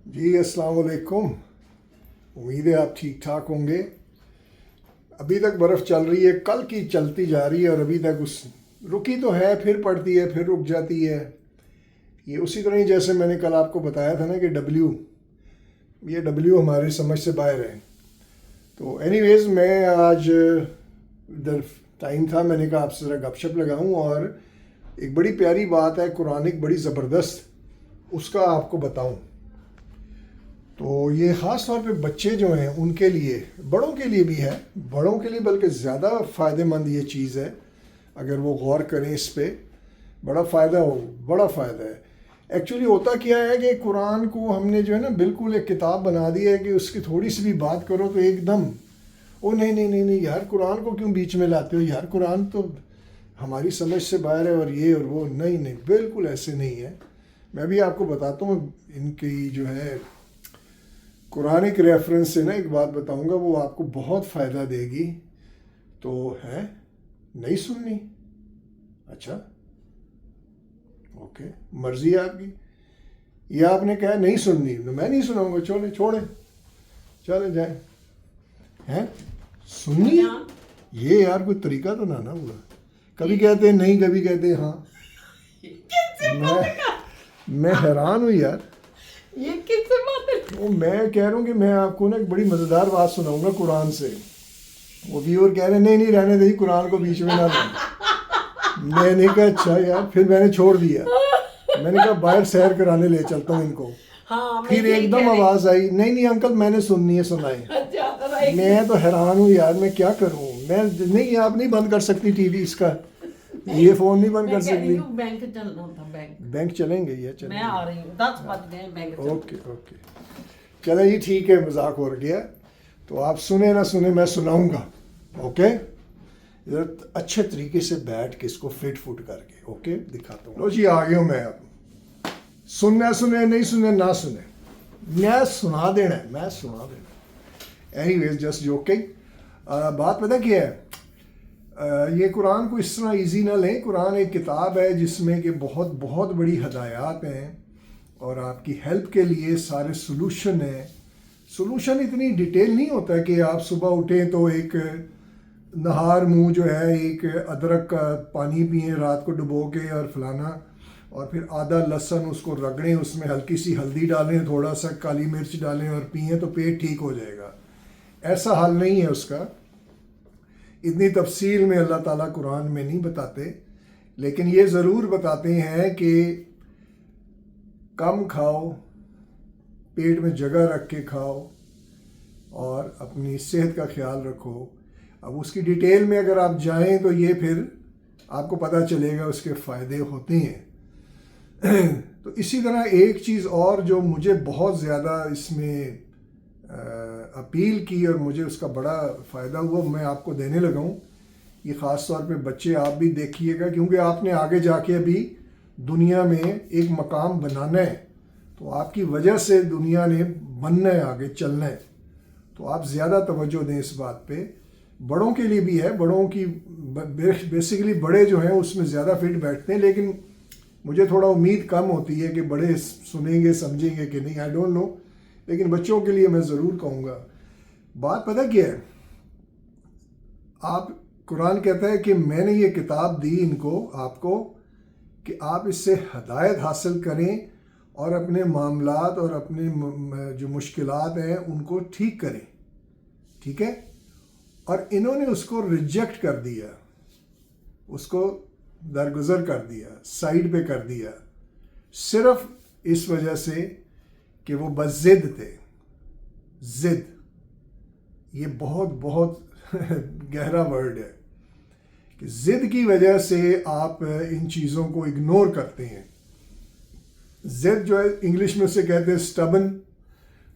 जी अस्सलाम वालेकुम। उम्मीद है आप ठीक ठाक होंगे। अभी तक बर्फ़ चल रही है, कल की चलती जा रही है और अभी तक उस रुकी तो है, फिर पड़ती है, फिर रुक जाती है। ये उसी तरह ही जैसे मैंने कल आपको बताया था ना कि डब्ल्यू हमारी समझ से बाहर है। तो एनीवेज़ मैं आज इधर टाइम था, मैंने कहा आपसे ज़रा गपशप लगाऊं और एक बड़ी प्यारी बात है कुरानिक, बड़ी ज़बरदस्त, उसका आपको बताऊं। तो ये ख़ास तौर पे बच्चे जो हैं उनके लिए, बड़ों के लिए भी है, बड़ों के लिए बल्कि ज़्यादा फ़ायदेमंद ये चीज़ है। अगर वो गौर करें इस पे, बड़ा फ़ायदा है। एक्चुअली होता क्या है कि कुरान को हमने जो है ना बिल्कुल एक किताब बना दी है कि उसकी थोड़ी सी भी बात करो तो एकदम ओ नहीं नहीं नहीं नहीं यार, कुरान को क्यों बीच में लाते हो यार, कुरान तो हमारी समझ से बाहर है और ये और वो। नहीं नहीं, बिल्कुल ऐसे नहीं है। मैं भी आपको बताता हूँ इनकी जो है कुरानिक रेफरेंस से ना एक बात बताऊंगा, वो आपको बहुत फ़ायदा देगी। तो है नहीं सुननी? अच्छा, ओके, मर्ज़ी है आपकी। ये आपने कहा नहीं सुननी तो मैं नहीं सुनाऊंगा, छोड़े चले जाए। हैं सुननी है? ये यार कोई तरीका तो ना हुआ। कभी कहते हैं नहीं, कभी कहते हैं हाँ। मैं हैरान हूँ यार। ये किससे बात है? वो मैं कह रहा हूँ कि मैं आपको ना एक बड़ी मज़ेदार बात सुनाऊंगा कुरान से। वो व्यूअर कह रहे हैं नहीं नहीं रहने दे, कुरान को बीच में ना लाना। मैंने कहा अच्छा यार, फिर मैंने छोड़ दिया। मैंने कहा बाहर सैर कराने ले चलता हूँ इनको। हाँ, मैं फिर यही एकदम कह रही- आवाज़ आई नहीं नहीं अंकल मैंने सुननी है, सुनाए। अच्छा, राइट। मैं तो हैरान हूँ यार, मैं क्या करूँ। मैं नहीं, आप नहीं बंद कर सकती टीवी इसका, ये फ़ोन नहीं बंद मैं कर कह रही सकती। हूँ बैंक चलना था, बैंक। बैंक चलेंगे या मैं चलेंगे? आ रही हूँ, 10 बज गए, बैंक चलना। ओके ओके, चले जी ठीक है, मजाक हो गया। तो आप सुने ना सुने, मैं सुनाऊंगा। ओके, इधर अच्छे तरीके से बैठ के इसको फिट फुट करके ओके दिखाता हूँ। लो जी आ गया हूँ मैं। अब सुनना सुने, नहीं सुने ना सुने, मैं सुना देना है, मैं सुना देना। Anyways just joking. बात पता क्या है, ये कुरान को इस तरह इजी ना लें। कुरान एक किताब है जिसमें कि बहुत बहुत बड़ी हदायत हैं और आपकी हेल्प के लिए सारे सोल्यूशन है। सोल्यूशन इतनी डिटेल नहीं होता कि आप सुबह उठें तो एक नहार मुंह जो है एक अदरक का पानी पिएं रात को डुबो के और फलाना, और फिर आधा लहसुन उसको रगड़ें, उसमें हल्की सी हल्दी डालें, थोड़ा सा काली मिर्च डालें और पिएं तो पेट ठीक हो जाएगा। ऐसा हाल नहीं है उसका। इतनी तफसील में अल्लाह ताला कुरान में नहीं बताते, लेकिन ये ज़रूर बताते हैं कि कम खाओ, पेट में जगह रख के खाओ और अपनी सेहत का ख्याल रखो। अब उसकी डिटेल में अगर आप जाएं तो ये फिर आपको पता चलेगा उसके फ़ायदे होते हैं। तो इसी तरह एक चीज़ और जो मुझे बहुत ज़्यादा इसमें अपील की और मुझे उसका बड़ा फ़ायदा हुआ, मैं आपको देने लगा हूँ। ये ख़ास तौर पे बच्चे आप भी देखिएगा, क्योंकि आपने आगे जाके अभी दुनिया में एक मकाम बनाना है, तो आपकी वजह से दुनिया ने बनना है, आगे चलना है। तो आप ज़्यादा तवज्जो दें इस बात पे। बड़ों के लिए भी है, बड़ों की बेसिकली बड़े जो हैं उसमें ज़्यादा फिट बैठते हैं, लेकिन मुझे थोड़ा उम्मीद कम होती है कि बड़े सुनेंगे समझेंगे कि नहीं, आई डोंट नो। लेकिन बच्चों के लिए मैं ज़रूर कहूँगा। बात पता क्या है, आप कुरान कहता है कि मैंने ये किताब दी इनको आपको कि आप इससे हदायत हासिल करें और अपने मामलात और अपने जो मुश्किलात हैं उनको ठीक करें, ठीक है। और इन्होंने उसको रिजेक्ट कर दिया, उसको दरगुजर कर दिया, साइड पे कर दिया, सिर्फ इस वजह से कि वो बज़िद थे। ज़िद, ये बहुत बहुत गहरा वर्ड है कि ज़िद की वजह से आप इन चीज़ों को इग्नोर करते हैं। ज़िद जो है इंग्लिश में उसे कहते हैं स्टबन।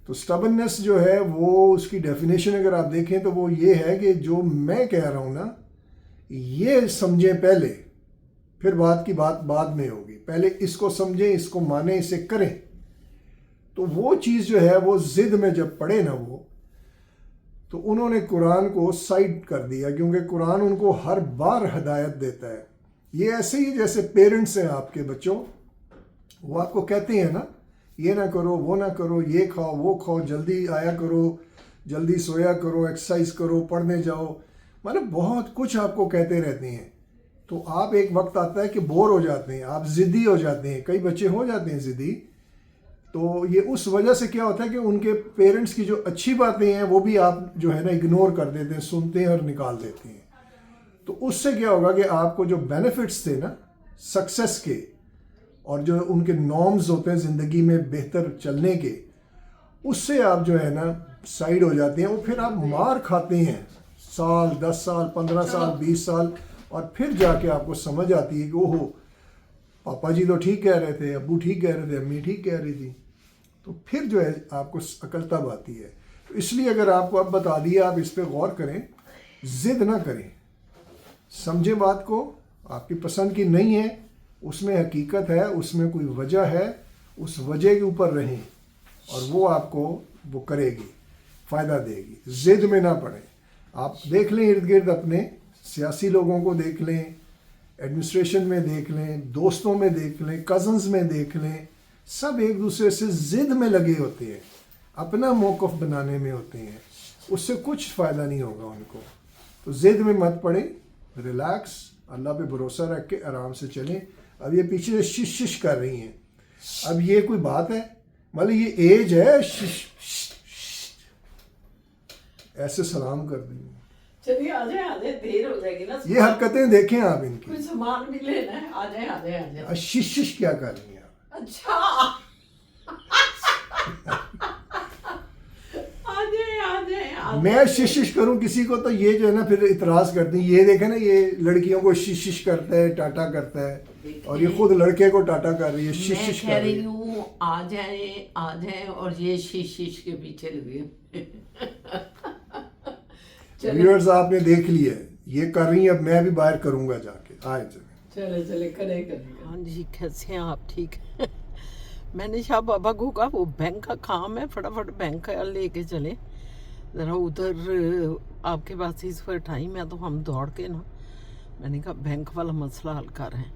तो स्टबननेस जो है वो उसकी डेफिनेशन अगर आप देखें तो वो ये है कि जो मैं कह रहा हूँ ना, ये समझें पहले, फिर बात की बात बाद में होगी। पहले इसको समझें, इसको माने, इसे करें। तो वो चीज़ जो है वो ज़िद में जब पड़े ना वो, तो उन्होंने कुरान को साइड कर दिया, क्योंकि कुरान उनको हर बार हदायत देता है। ये ऐसे ही जैसे पेरेंट्स हैं आपके बच्चों, वो आपको कहते हैं ना ये ना करो, वो ना करो, ये खाओ, वो खाओ, जल्दी आया करो, जल्दी सोया करो, एक्सरसाइज करो, पढ़ने जाओ, मतलब बहुत कुछ आपको कहते रहते हैं। तो आप एक वक्त आता है कि बोर हो जाते हैं, आप ज़िद्दी हो जाते हैं, कई बच्चे हो जाते हैं ज़िद्दी। तो ये उस वजह से क्या होता है कि उनके पेरेंट्स की जो अच्छी बातें हैं वो भी आप जो है ना इग्नोर कर देते हैं, सुनते हैं और निकाल देते हैं। तो उससे क्या होगा कि आपको जो बेनिफिट्स थे ना सक्सेस के, और जो उनके नॉर्म्स होते हैं ज़िंदगी में बेहतर चलने के, उससे आप जो है ना साइड हो जाते हैं। और फिर आप मार खाते हैं साल, 10 साल, 15 साल, 20 साल, और फिर जाके आपको समझ आती है कि ओहो, पापा जी तो ठीक कह रहे थे, अब्बू ठीक कह रहे थे, अम्मी ठीक कह रही थी। तो फिर जो है आपको अकल तब आती है। तो इसलिए अगर आपको अब बता दिया, आप इस पर गौर करें, ज़िद ना करें, समझें बात को, आपकी पसंद की नहीं है, उसमें हकीकत है, उसमें कोई वजह है, उस वजह के ऊपर रहें और वो आपको वो करेगी, फ़ायदा देगी। ज़िद में ना पड़ें। आप देख लें इर्द गिर्द अपने सियासी लोगों को देख लें, एडमिनिस्ट्रेशन में देख लें, दोस्तों में देख लें, कज़न्स में देख लें, सब एक दूसरे से ज़िद में लगे होते हैं, अपना मौक़िफ़ बनाने में होते हैं, उससे कुछ फ़ायदा नहीं होगा उनको। तो ज़िद में मत पड़ें, रिलैक्स, अल्लाह पे भरोसा रख के आराम से चलें। अब ये पीछे से शिश शिश कर रही हैं, अब ये कोई बात है? मतलब ये एज है ऐसे सलाम कर दी। चलिए आ जाए, देर हो जाएगी ना। ये हरकतें देखें आप इनकी। कोई सामान भी लेना है, आ जाए। शिश शिश क्या कर रही हैं आप? अच्छा आ जाए। मैं शिश करूं किसी को तो ये जो है ना फिर इतराज करती हैं। ये देखे ना, ये लड़कियों को शिश करता है, टाटा करता है, और ये खुद लड़के को टाटा कर रही है, शिश कह रही हूँ आ जाए, और ये शीश के पीछे लगे। व्यूअर्स आपने देख लिया, ये कर रही है, अब मैं भी बाहर करूंगा जाके। आए चले करे। हाँ जी, कैसे हैं आप? ठीक है। मैंने शाह बाबा को कहा वो बैंक का काम है, फटाफट बैंक का लेके चले ज़रा उधर, आपके पास इस पर टाइम है? तो हम दौड़ के ना, मैंने कहा बैंक वाला मसला हल कर रहे हैं।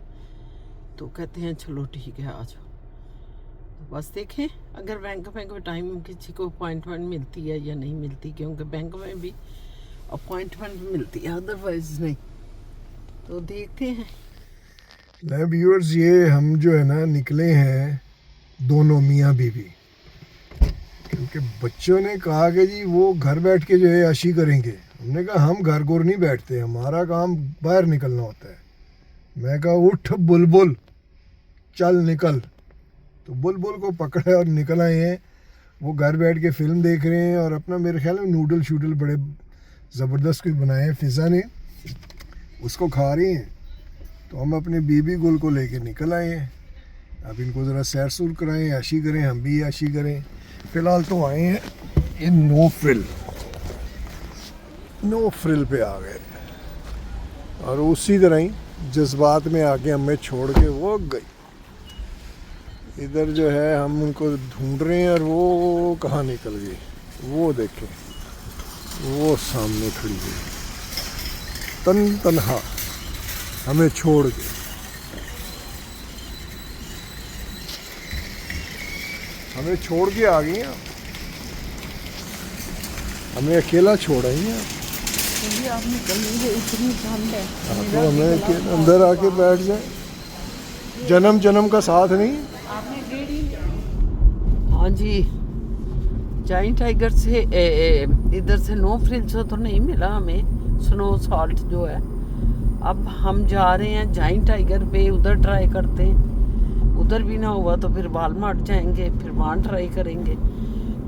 तो कहते हैं चलो ठीक है आ जाओ। तो बस देखें अगर बैंक में कोई टाइम किसी को अपॉइंटमेंट मिलती है या नहीं मिलती, क्योंकि बैंक में भी अपॉइंटमेंट मिलती है, अदरवाइज नहीं। तो देखते हैं। नहीं व्यूअर्स, ये हम जो है ना निकले हैं दोनों मियाँ बीवी, क्योंकि बच्चों ने कहा कि जी वो घर बैठ के जो है याशी करेंगे। हमने कहा हम घर गोर नहीं बैठते, हमारा काम बाहर निकलना होता है। मैं कहा उठ बुलबुल, चल निकल। तो बुलबुल को पकड़ा और निकल आए हैं। वो घर बैठ के फिल्म देख रहे हैं और अपना, मेरे ख्याल में नूडल शूडल बड़े ज़बरदस्त कुछ बनाए हैं फ़िज़ा ने, उसको खा रही हैं। तो हम अपने बीबी गुल को लेके निकल आए हैं। अब इनको ज़रा सैर सूर कराएं, याशी करें, हम भी याशी करें। फ़िलहाल तो आए हैं इन नो फ्रिल पे आ गए, और उसी तरह ही जज्बात में आके हमें छोड़ के वो गई। इधर जो है हम उनको ढूंढ रहे हैं और वो कहाँ निकल गई, वो देखें, वो सामने खड़ी हुई तन्हा हमें छोड़ के। हमें छोड़ के आ गई हैं, हमें अकेला छोड़ आई हैं। आप निकलेंगे, इतनी ठंड है। तो हमें अंदर आके बैठ जाए, जन्म का साथ नहीं। हाँ जी, जाइंट टाइगर से इधर से नो फ्रिल से तो नहीं मिला हमें स्नो सॉल्ट जो है। अब हम जा रहे हैं जाइंट टाइगर पे, उधर ट्राई करते हैं। उधर भी ना हुआ तो फिर वालमार्ट जाएंगे, फिर वहाँ ट्राई करेंगे,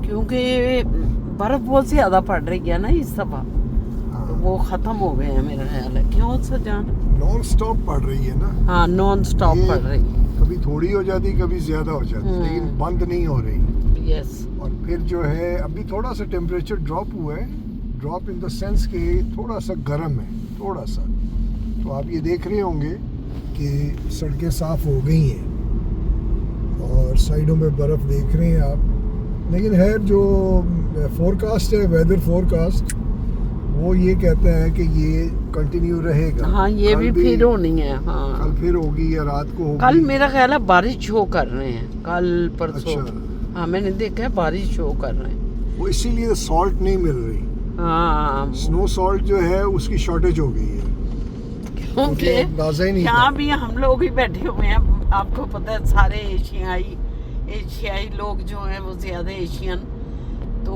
क्योंकि बर्फ़ बहुत ज़्यादा पड़ रही है ना इस दफ़ा। तो वो ख़त्म हो गए हैं मेरा ख्याल है। क्यों सजान? नॉन स्टॉप पड़ रही है ना। हाँ, नॉन स्टॉप पड़ रही, कभी थोड़ी हो जाती, कभी ज़्यादा हो जाती, लेकिन बंद नहीं हो रही। यस। और फिर जो है अभी थोड़ा सा टेम्परेचर ड्रॉप हुआ है, ड्रॉप इन द सेंस कि थोड़ा सा गर्म है, थोड़ा सा। तो आप ये देख रहे होंगे कि सड़कें साफ़ हो गई हैं और साइडों में बर्फ़ देख रहे हैं आप। लेकिन है जो फोरकास्ट है, वेदर फोरकास्ट, वो ये कहता है कि ये कंटिन्यू रहेगा। हाँ, ये भी फिर होनी है। हाँ, कल फिर होगी या रात को होगी। कल मेरा ख्याल है बारिश हो कर रहे हैं, कल परसों। अच्छा। हाँ मैंने देखा है, बारिश शो कर रहे हैं। वो इसीलिए सॉल्ट नहीं मिल रही। हाँ स्नो सॉल्ट जो है उसकी शॉर्टेज हो गई है, क्योंकि अंदाजा ही नहीं यहाँ था। भी हम लोग ही बैठे हुए हैं। आपको पता है सारे एशियाई लोग जो हैं वो ज्यादा एशियन, तो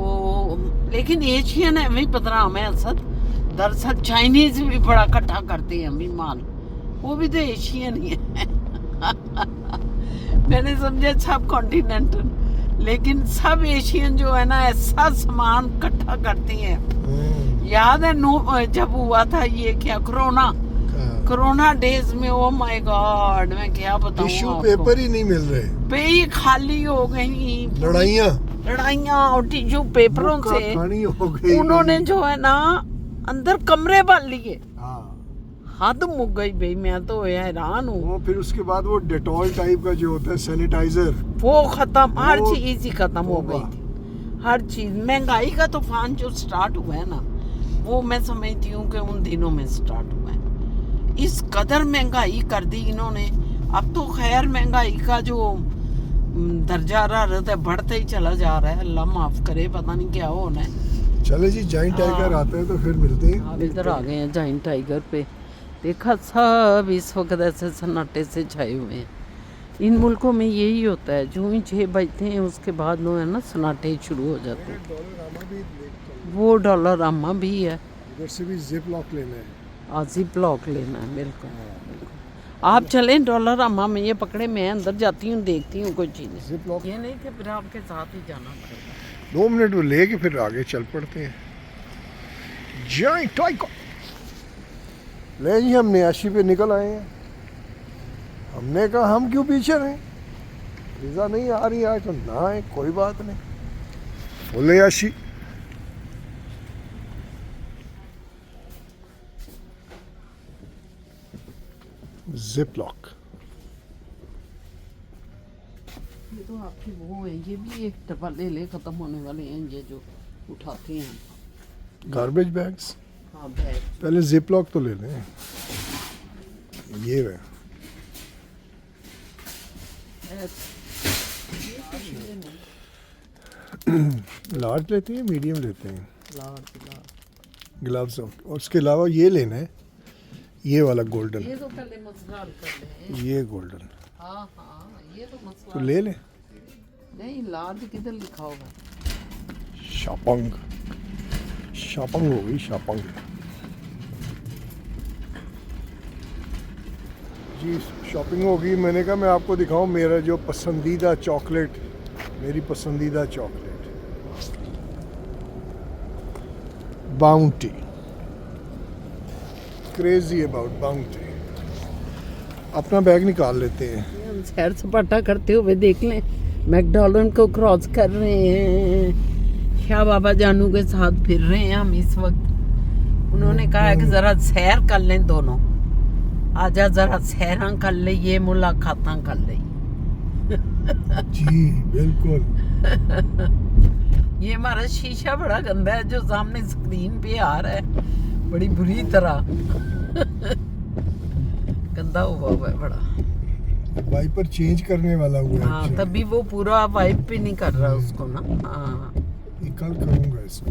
लेकिन एशियन है वही 15 में असद। दरअसल चाइनीज भी बड़ा इकट्ठा करते हैं अभी माल, वो भी तो एशियन ही है। मैंने समझा सब कॉन्टिनेंटल, लेकिन सब एशियन जो है ना ऐसा सामान इकट्ठा करते हैं। याद है जब हुआ था ये क्या कोरोना डेज में, ओ माय गॉड, मैं क्या बताऊं टिश्यू आपको। पेपर ही नहीं मिल रहे, पे खाली हो गई, लड़ाइयाँ और टिश्यू पेपरों से खानी हो गई। उन्होंने जो है ना अंदर कमरे बन लिए। हाँ, हद मुक गई भाई, मैं तो हैरान हूँ। वो फिर उसके बाद वो डेटॉल टाइप का जो होता है सैनिटाइजर, वो खत्म, हर वो चीज ही खत्म हो गई थी। हर चीज, महंगाई का तूफान जो स्टार्ट हुआ है ना, वो मैं समझती हूँ कि उन दिनों में स्टार्ट हुआ है। इस कदर महंगाई कर दी इन्होंने। अब तो खैर महंगाई का जो दर्जा रहता है बढ़ता ही चला जा रहा है। अल्लाह माफ करे, पता नहीं क्या होना है। चले जी, जाइंट टाइगर आते हैं तो फिर मिलते हैं। आप इधर आ गए हैं जाइंट टाइगर पे। देखा सब इस वक्त ऐसे सन्नाटे से छाए हुए हैं। इन मुल्कों में यही होता है, जो ही 6 बजते हैं उसके बाद जो है ना सन्नाटे शुरू हो जाते हैं। वो डॉलरामा भी है, इधर से भी जिप लॉक लेना है, जिप लॉक लेना है। बिल्कुल आप चलें डॉलरामा में, ये पकड़े, मैं अंदर जाती हूँ देखती हूँ कोई चीज़। जिप लॉक ये नहीं कि फिर आपके साथ ही जाना पड़ेगा। 2 मिनट वो लेके फिर आगे चल पड़ते हैं। जाइंट टाइगर ले जी, हम न्याशी पे निकल आए हैं। हमने कहा हम क्यों पीछे रहे, वीज़ा नहीं आ रही आज तो ना आए, कोई बात नहीं, बोले याशी। जिप लॉक, ये तो आपकी वो है, ये भी एक डब्बा ले खत्म होने वाले हैं ये जो उठाते हैं गार्बेज बैग्स। हाँ बैग। पहले जिप लॉक तो ले लें, ये है। लार्ज लेते हैं, मीडियम लेते हैं? ग्लव्स, और उसके अलावा ये लेना है, ये वाला गोल्डन, ये तो पहले मसला हल कर ले। ये गोल्डन हाँ हाँ, ये तो मसला तो ले लें। नहीं, लार्ज किधर लिखा होगा? शापंग, शापंग हो गई, शापंग जी। शॉपिंग हो गई। मैंने कहा मैं आपको दिखाऊं मेरा जो पसंदीदा चॉकलेट, मेरी पसंदीदा chocolate bounty. Crazy about bounty. अपना बैग निकाल लेते हैं। हम सैर सपाटा करते हुए देख लें, मैकडॉनल्ड को क्रॉस कर रहे हैं, शाह बाबा जानू के साथ फिर रहे हैं हम इस वक्त। उन्होंने कहा है कि जरा सैर कर लें दोनों, आजा जरा सैरा कर ले, ये मुलाकातां कर ले। जी बिल्कुल। ये हमारा शीशा बड़ा गंदा है जो सामने स्क्रीन पे आ रहा है, बड़ी बुरी तरह गंदा हुआ है बड़ा। वाइपर चेंज करने वाला हुआ है। हाँ, तभी वो पूरा वाइप भी नहीं कर रहा उसको ना। हाँ, ये कल करूँगा इसको।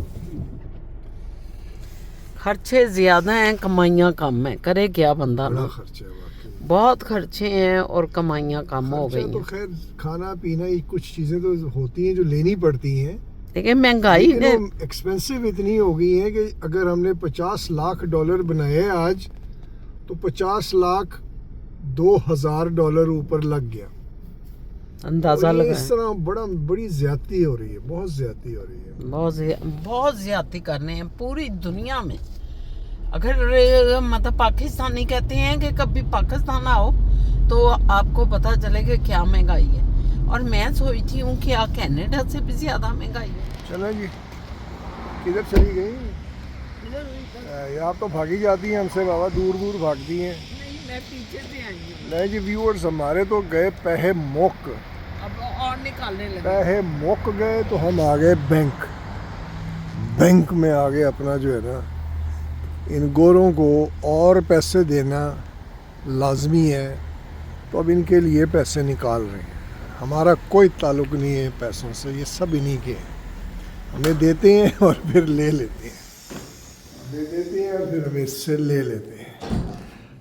खर्चे ज्यादा हैं, कमाइयाँ कम है, करे क्या बंदा बड़ा ना। खर्चा है वाकई। बहुत खर्चे हैं और कमाइयाँ कम हो खर्चा गई तो हैं। खैर खाना पीना, ये कुछ चीजें तो होती हैं जो लेनी पड़ती हैं, लेकिन महंगाई ने एक्सपेंसिव इतनी हो गई है कि अगर हमने 50 लाख डॉलर बनाए आज, तो 50 लाख $2,000 ऊपर लग गया। अंदाजा और ये लगा इस तरह बड़ी ज्यादती हो रही है, बहुत ज्यादती हो रही है। बहुत ज्यादती कर रहे हैं पूरी दुनिया में। अगर मतलब पाकिस्तानी कहते हैं कि कभी पाकिस्तान आओ तो आपको पता चले कि क्या महंगाई है, और मैं सोचती हूँ कि कनाडा से भी ज्यादा महंगाई है। चलो जी, किधर चली गई? आप तो भागी जाती हैं हमसे बाबा, दूर दूर भागती हैं। नहीं, मैं पीछे से आई हूँ। नहीं जी, व्यूअर्स हमारे तो गए पैहे मोक, अब और निकालने लगे। पैहे मोक गए तो हम आ गए बैंक में आ गए। अपना जो है ना, इन गोरों को और पैसे देना लाजमी है, तो अब इनके लिए पैसे निकाल रहे हैं। हमारा कोई ताल्लुक नहीं है पैसों से, ये सब इन्हीं के हैं। हमें देते हैं और फिर ले लेते हैं, दे देते हैं और फिर हमें इससे ले लेते हैं।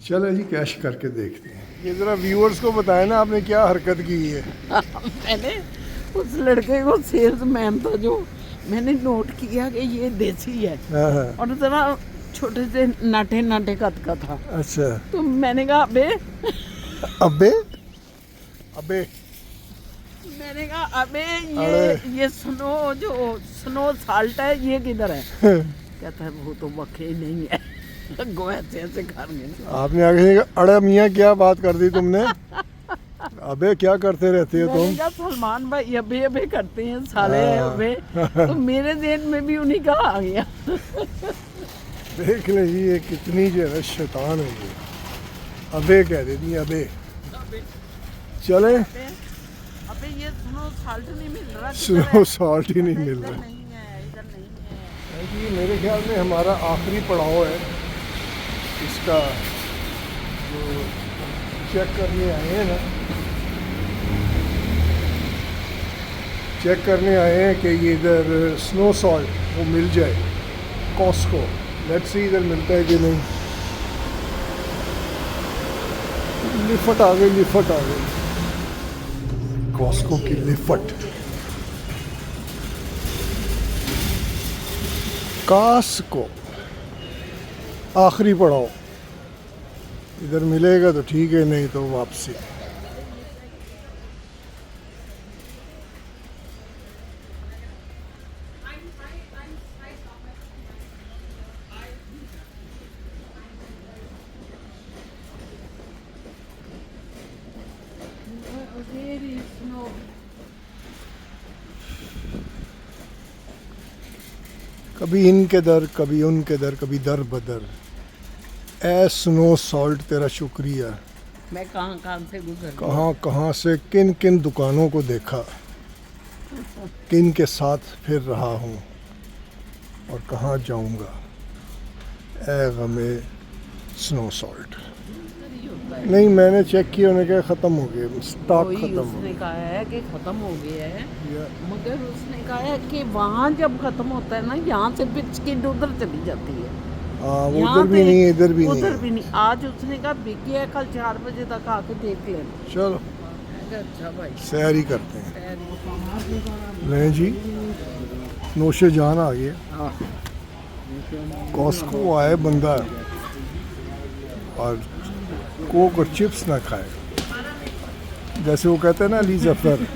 चलो जी कैश करके देखते हैं। ये ज़रा व्यूअर्स को बताएं ना आपने क्या हरकत की है। मैंने उस लड़के को, सेल्समैन था जो, मैंने नोट किया कि ये देसी है हाँ। और जरा छोटे से नाटे नाटे कद का था। अच्छा, तो मैंने कहा अबे अबे अबे मैंने कहा अबे ये स्नो साल्ट है, ये किधर है? कहता है वो तो वखे ही नहीं है। गोएसे ऐसे घर में आपने आगे कहा, अरे मियाँ क्या बात कर दी तुमने, अबे क्या करते रहते हो तुम? मैंने कहा सलमान भाई अबे अबे करते हैं साले अबे। तो मेरे ज़हन में भी उन्हीं का आ गया। देख ले जी ये कितनी जो है शैतान है ये, अबे कह देती है अबे। चले, अबे ये स्नो साल्ट नहीं मिल रहा, स्नो सॉल्ट ही नहीं मिल इधर रहा नहीं है, इधर नहीं है। जी। मेरे ख्याल में हमारा आखिरी पड़ाव है इसका, जो चेक करने आए हैं ना, चेक करने आए हैं कि ये इधर स्नो सॉल्ट वो मिल जाए कॉस्को। लेट्स सी इधर मिलता है कि नहीं। लिफट आ गई, लिफट आ गई, कॉस्को की लिफट। कॉस्को आखिरी पड़ाव, इधर मिलेगा तो ठीक है, नहीं तो वापसी। कभी इनके दर, कभी उनके दर, कभी दर बदर। ए स्नो सॉल्ट तेरा शुक्रिया। मैं कहाँ कहाँ से गुजर गई। कहाँ कहाँ से, किन किन दुकानों को देखा, किन के साथ फिर रहा हूँ और कहाँ जाऊँगा। ए गमे स्नो सॉल्ट। नहीं मैंने चेक किया, उन्होंने कहा ख़त्म हो गए, स्टॉक कोई ख़त्म हो उसने गया। कहा है कि ख़त्म हो गया है, या- मगर उसने कहा है कि वहाँ जब ख़त्म होता है ना, यहाँ से फिर स्किन उधर चली जाती है। हाँ वो यहाँ उधर भी पे- नहीं है, इधर भी नहीं उधर है। भी नहीं। आज उसने कहा बिक गया, कल 4 बजे तक आके देख लेना। चलो मैं कहा, अच्छा भाई सैर ही करते हैं। खैर। नहीं जी, नोशे जान आ गया। हाँ। कॉस्को आए बंदा और कोक और चिप्स ना खाए, जैसे वो कहते हैं ना अली जफर,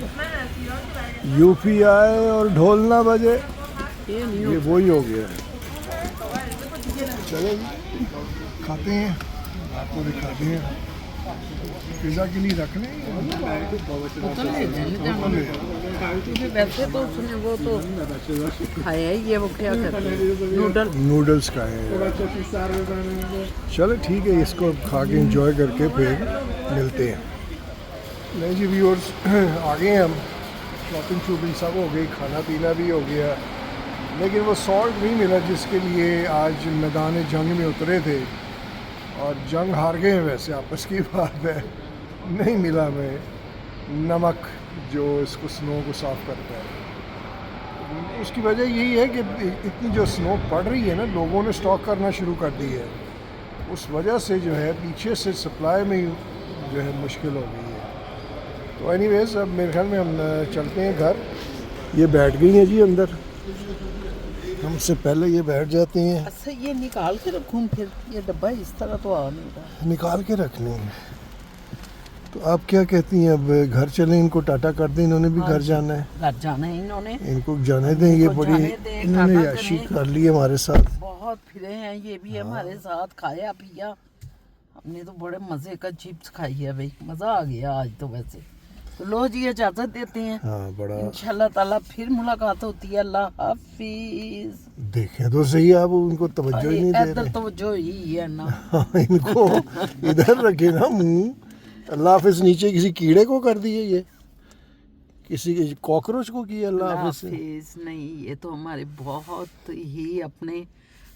यूपी आए और ढोल ना बजे, ये नहीं ये वही हो गया है। चलो जी खाते हैं, आपको दिखाते हैं। पिज़्ज़ा के लिए रख लें, बोतल ले जाने क्योंकि वैसे तो उसने वो तो खाया ही है, वो क्या कहते हैं नूडल। नूडल्स खाए हैं। चलो ठीक है, इसको खा के इंजॉय करके फिर मिलते हैं। नहीं जी व्यूअर्स, आ गए हैं हम, शॉपिंग शूपिंग सब हो गई, खाना पीना भी हो गया, लेकिन वो सॉल्ट नहीं मिला जिसके लिए आज मैदान जंग में उतरे थे, और जंग हार गए हैं वैसे, आपस की बात है। नहीं मिला हमें नमक जो इसको स्नो को साफ़ करता है। उसकी वजह यही है कि इतनी जो स्नो पड़ रही है ना, लोगों ने स्टॉक करना शुरू कर दी है, उस वजह से जो है पीछे से सप्लाई में जो है मुश्किल हो गई है। तो एनीवेज अब मेरे ख्याल में हम चलते हैं घर। ये बैठ गई हैं जी अंदर, हमसे पहले ये बैठ जाती हैं। अच्छा ये निकाल के रखूँ फिर, ये डब्बा इस तरह तो आ नहीं रहा। निकाल के रख लेंगे। तो आप क्या कहती हैं, अब घर चलें, इनको टाटा कर दें, इन्होंने भी घर जाना है। घर जाना है इन्होंने, इनको जाने दें, ये इनको बड़ी जाने दें, इन्होंने टाटा याशी करें। कर ली हमारे साथ। बहुत फिरे हैं ये भी हमारे साथ, खाया पिया हमने तो, बड़े मज़े का चिप्स खाई है भाई, मज़ा आ गया आज तो। वैसे तो लो जी इजाज़त देते हैं, हाँ बड़ा इंशाल्लाह ताला फिर मुलाकात होती है। अल्लाह हाफिज। देखें तो सही, आप उनको तवज्जो ही नहीं दे इधर रहे। तो जो ही है ना। हाँ, इनको इधर रखे ना मुंह। अल्लाह हाफिज नीचे किसी कीड़े को कर दिए, ये किसी कॉकरोच को किया अल्लाह हाफिज से। हाफिज नहीं, ये तो हमारे बहुत ही अपने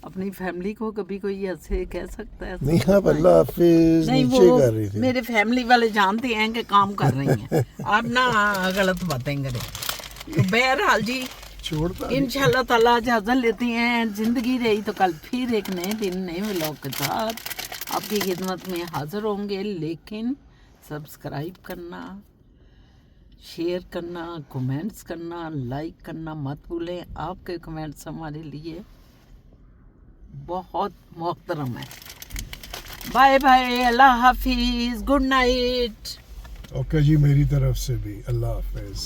अपनी फैमिली को कभी कोई ऐसे कह सकता है? नहीं, आप अल्लाह हाफिज नहीं, नीचे वो कर रही थी। मेरे फैमिली वाले जानते हैं कि काम कर रही हैं। आप ना गलत बातें करें। तो बहरहाल जी, छोड़ता इंशाल्लाह ताला इजाज़त लेते हैं। ज़िंदगी रही तो कल फिर एक नए दिन नए व्लॉग के साथ आपकी खिदमत में हाजिर होंगे। लेकिन सब्सक्राइब करना, शेयर करना, कमेंट्स करना, लाइक करना मत भूलें। आपके कमेंट्स हमारे लिए बहुत मोहतरम है। बाय बाय, अल्लाह हाफिज़, गुड नाइट। ओके जी, मेरी तरफ से भी अल्लाह हाफिज।